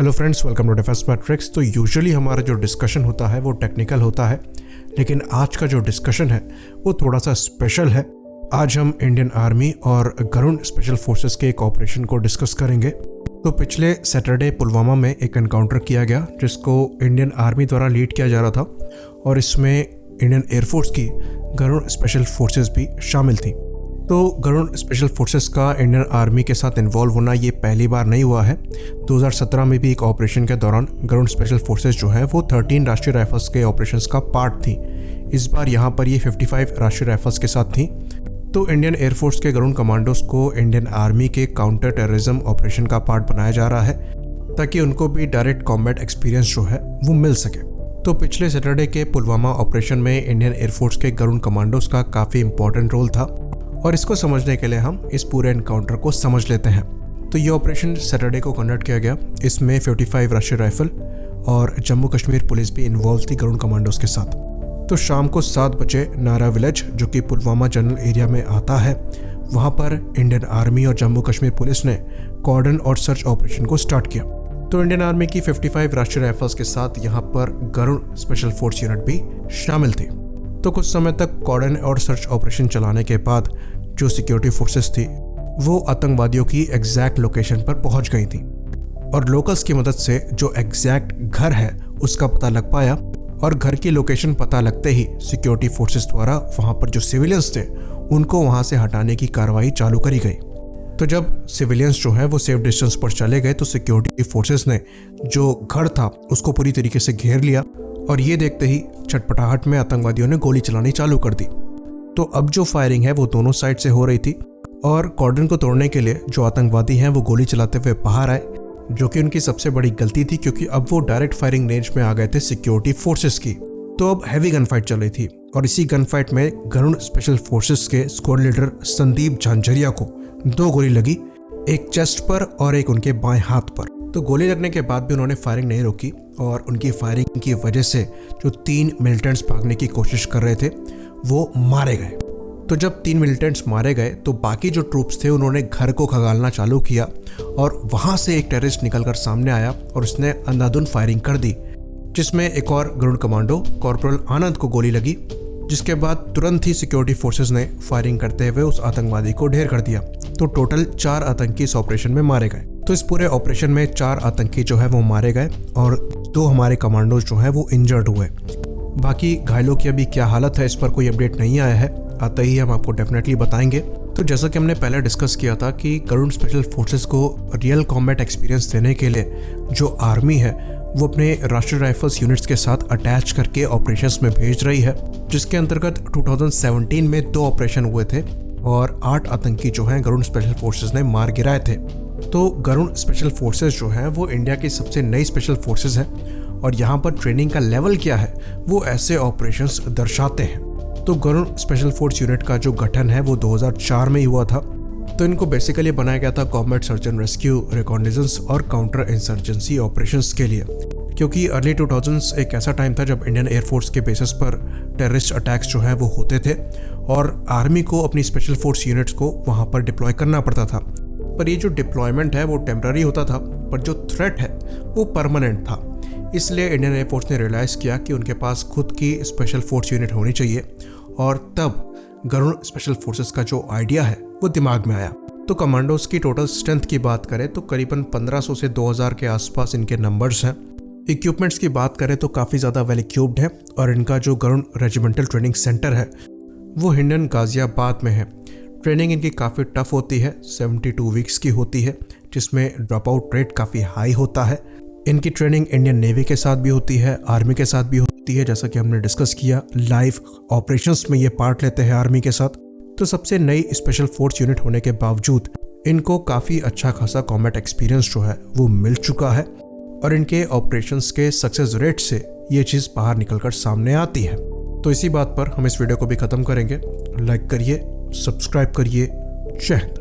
Hello friends, welcome to defence matrix. तो usually हमारा जो डिस्कशन होता है वो टेक्निकल होता है, लेकिन आज का जो डिस्कशन है वो थोड़ा सा स्पेशल है। आज हम इंडियन आर्मी और गरुड़ स्पेशल फोर्सेस के एक ऑपरेशन को डिस्कस करेंगे। तो पिछले सैटरडे पुलवामा में एक एनकाउंटर किया गया जिसको इंडियन आर्मी द्वारा लीड किया जा रहा था और इसमें इंडियन एयरफोर्स की गरुड़ स्पेशल फोर्सेस भी शामिल थी। तो गरुड़ स्पेशल फोर्सेस का इंडियन आर्मी के साथ इन्वॉल्व होना ये पहली बार नहीं हुआ है। 2017 में भी एक ऑपरेशन के दौरान गरुड़ स्पेशल फोर्सेस जो है वो 13 राष्ट्रीय राइफल्स के ऑपरेशंस का पार्ट थी। इस बार यहाँ पर ये 55 राष्ट्रीय राइफल्स के साथ थी। तो इंडियन एयरफोर्स के गरुड़ कमांडोज को इंडियन आर्मी के काउंटर टेररिज्म ऑपरेशन का पार्ट बनाया जा रहा है ताकि उनको भी डायरेक्ट कॉम्बैट एक्सपीरियंस जो है वो मिल सके। तो पिछले सैटरडे के पुलवामा ऑपरेशन में इंडियन एयरफोर्स के गरुड़ कमांडोज का काफ़ी इंपॉर्टेंट रोल था और इसको समझने के लिए हम इस पूरे एनकाउंटर को समझ लेते हैं। तो ये ऑपरेशन सैटरडे को कंडक्ट किया गया। इसमें 55 राष्ट्रीय राइफल और जम्मू कश्मीर पुलिस भी इन्वॉल्व थी गरुड़ कमांडोज के साथ। तो शाम को 7 बजे नारा विलेज जो कि पुलवामा जनरल एरिया में आता है, वहाँ पर इंडियन आर्मी और जम्मू कश्मीर पुलिस ने कॉर्डन और सर्च ऑपरेशन को स्टार्ट किया। तो इंडियन आर्मी की 55 राष्ट्रीय राइफल्स के साथ यहाँ पर गरुड़ स्पेशल फोर्स यूनिट भी शामिल थी। तो कुछ समय तक कॉर्डन और सर्च ऑपरेशन चलाने के बाद जो सिक्योरिटी फोर्सेस थी वो आतंकवादियों की एग्जैक्ट लोकेशन पर पहुंच गई थी और लोकल्स की मदद से जो एग्जैक्ट घर है उसका पता लग पाया और घर की लोकेशन पता लगते ही सिक्योरिटी फोर्सेस द्वारा वहां पर जो सिविलियंस थे उनको वहां से हटाने की कार्रवाई चालू करी गई। तो जब सिविलियंस जो है वो सेफ डिस्टेंस पर चले गए तो सिक्योरिटी फोर्सेस ने जो घर था उसको पूरी तरीके से घेर लिया और ये देखते ही छटपटाहट में आतंकवादियों ने गोली चलानी चालू कर दी। तो अब जो फायरिंग है वो दोनों साइड से हो रही थी और कॉर्डन को तोड़ने के लिए जो आतंकवादी हैं वो गोली चलाते हुए बाहर आए, जो कि उनकी सबसे बड़ी गलती थी क्योंकि अब वो डायरेक्ट फायरिंग रेंज में आ गए थे सिक्योरिटी फोर्सेस की। तो अब हैवी गन फाइट चल रही थी और इसी गन फाइट में गरुड़ स्पेशल फोर्सेस के स्क्वाड लीडर संदीप झांझरिया को 2 गोली लगी, एक चेस्ट पर और एक उनके बाएं हाथ पर। तो गोली लगने के बाद भी उन्होंने फायरिंग नहीं रोकी और उनकी फायरिंग की वजह से जो 3 मिलिटेंट्स भागने की कोशिश कर रहे थे वो मारे गए। तो जब 3 मिलिटेंट्स मारे गए तो बाकी जो ट्रूप्स थे उन्होंने घर को खगालना चालू किया और वहां से एक टेररिस्ट निकलकर सामने आया और उसने अंधाधुंध फायरिंग कर दी, जिसमें एक और गरुड़ कमांडो कॉर्पोरल आनंद को गोली लगी, जिसके बाद तुरंत ही सिक्योरिटी फोर्सेस ने फायरिंग करते हुए उस आतंकवादी को ढेर कर दिया। तो टोटल 4 आतंकी इस ऑपरेशन में मारे गए। तो इस पूरे ऑपरेशन में 4 आतंकी जो है वो मारे गए और 2 हमारे कमांडोज जो है वो इंजर्ड हुए। बाकी घायलों की अभी क्या हालत है इस पर कोई अपडेट नहीं आया है, आते ही हम आपको डेफिनेटली बताएंगे। तो जैसा कि हमने पहले डिस्कस किया था कि गरुड़ स्पेशल फोर्सेस को रियल कॉम्बैट एक्सपीरियंस देने के लिए जो आर्मी है वो अपने राष्ट्रीय राइफल्स यूनिट्स के साथ अटैच करके ऑपरेशंस में भेज रही है, जिसके अंतर्गत 2017 में 2 ऑपरेशन हुए थे और 8 आतंकी जो हैं गरुड़ स्पेशल फोर्सेस ने मार गिराए थे। तो गरुड़ स्पेशल फोर्सेस जो हैं वो इंडिया की सबसे नई स्पेशल फोर्सेस है और यहाँ पर ट्रेनिंग का लेवल क्या है वो ऐसे ऑपरेशंस दर्शाते हैं। तो गरुड़ स्पेशल फोर्स यूनिट का जो गठन है वो 2004 में ही हुआ था। तो इनको बेसिकली बनाया गया था कॉम्बैट सर्च एंड रेस्क्यू, रिकॉग्निजेंस और काउंटर इंसर्जेंसी ऑपरेशंस के लिए, क्योंकि अर्ली 2000s एक ऐसा टाइम था जब इंडियन एयरफोर्स के बेसिस पर टेररिस्ट अटैक्स जो है वो होते थे और आर्मी को अपनी स्पेशल फोर्स यूनिट्स को वहाँ पर डिप्लॉय करना पड़ता था। पर ये जो डिप्लॉयमेंट है वो टेम्पररी होता था, पर जो थ्रेट है वो परमानेंट था। इसलिए इंडियन एयरफोर्स ने रियलाइज़ किया कि उनके पास खुद की स्पेशल फोर्स यूनिट होनी चाहिए और तब गरुड़ स्पेशल फोर्सेस का जो आइडिया है वो दिमाग में आया। तो कमांडोज की टोटल स्ट्रेंथ की बात करें तो करीबन 1500 से 2000 के आसपास इनके नंबर्स हैं। इक्विपमेंट्स की बात करें तो काफ़ी ज़्यादा वेल इक्विप्ड है और इनका जो गरुड़ रेजिमेंटल ट्रेनिंग सेंटर है वो हिंडन गाजियाबाद में है। ट्रेनिंग इनकी काफ़ी टफ होती है, 72 वीक्स की होती है, जिसमें ड्रॉप आउट रेट काफ़ी हाई होता है। इनकी ट्रेनिंग इंडियन नेवी के साथ भी होती है, आर्मी के साथ भी होती है, जैसा कि हमने डिस्कस किया। लाइव ऑपरेशंस में ये पार्ट लेते हैं आर्मी के साथ। तो सबसे नई स्पेशल फोर्स यूनिट होने के बावजूद इनको काफ़ी अच्छा खासा कॉम्बैट एक्सपीरियंस जो है वो मिल चुका है और इनके ऑपरेशंस के सक्सेस रेट से ये चीज़ बाहर निकलकर सामने आती है। तो इसी बात पर हम इस वीडियो को भी ख़त्म करेंगे। लाइक करिए, सब्सक्राइब करिए। जय हिंद।